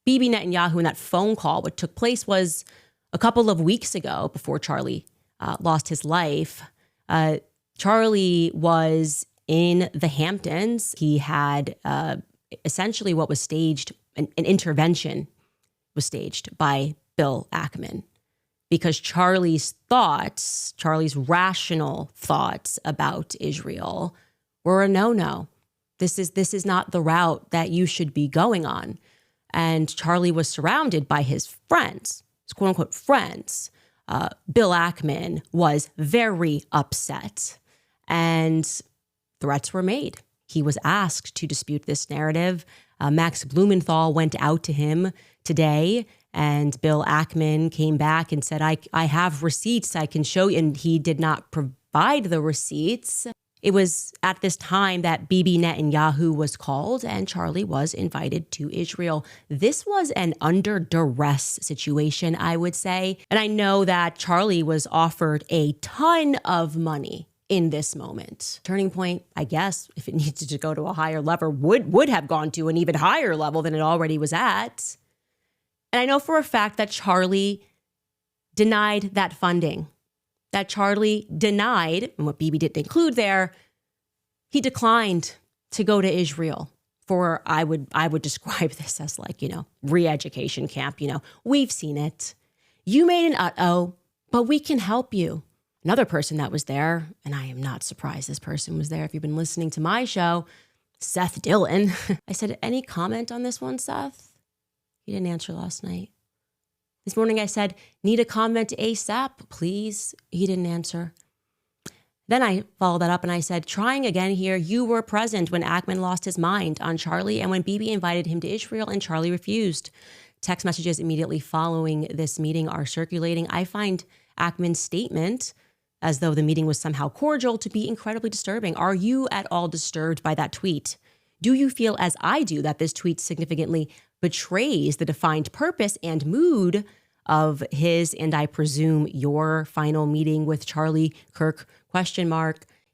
Bibi Netanyahu in that phone call, what took place was a couple of weeks ago before Charlie lost his life. Charlie was in the Hamptons. He had essentially what was staged, an intervention was staged by Bill Ackman, because Charlie's rational thoughts about Israel were a no-no. This is not the route that you should be going on. And Charlie was surrounded by his friends, his quote unquote friends. Bill Ackman was very upset and threats were made. He was asked to dispute this narrative. Max Blumenthal went out to him today, and Bill Ackman came back and said, I have receipts I can show you. And he did not provide the receipts. It was at this time that Bibi Netanyahu was called and Charlie was invited to Israel. This was an under duress situation, I would say. And I know that Charlie was offered a ton of money in this moment. Turning Point, I guess, if it needed to go to a higher level, would have gone to an even higher level than it already was at. And I know for a fact that Charlie denied that funding. That Charlie denied, and what Bibi didn't include there, he declined to go to Israel for, I would describe this as like, re-education camp. We've seen it. You made an uh-oh, but we can help you. Another person that was there, and I am not surprised this person was there if you've been listening to my show, Seth Dillon. I said, any comment on this one, Seth? He didn't answer last night. This morning I said, need a comment ASAP, please. He didn't answer. Then I followed that up and I said, trying again here, you were present when Ackman lost his mind on Charlie and when Bibi invited him to Israel and Charlie refused. Text messages immediately following this meeting are circulating. I find Ackman's statement, as though the meeting was somehow cordial, to be incredibly disturbing. Are you at all disturbed by that tweet? Do you feel, as I do, that this tweet significantly betrays the defined purpose and mood of his, and I presume your, final meeting with Charlie Kirk ?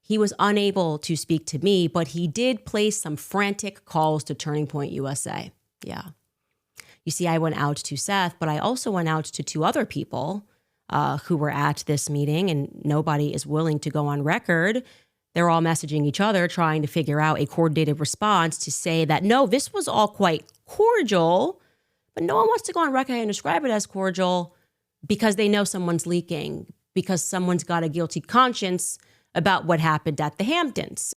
He was unable to speak to me, but he did place some frantic calls to Turning Point USA. Yeah. You see, I went out to Seth, but I also went out to two other people who were at this meeting, and nobody is willing to go on record. They're all messaging each other, trying to figure out a coordinated response to say that, no, this was all quite cordial, but no one wants to go on record and describe it as cordial because they know someone's leaking, because someone's got a guilty conscience about what happened at the Hamptons.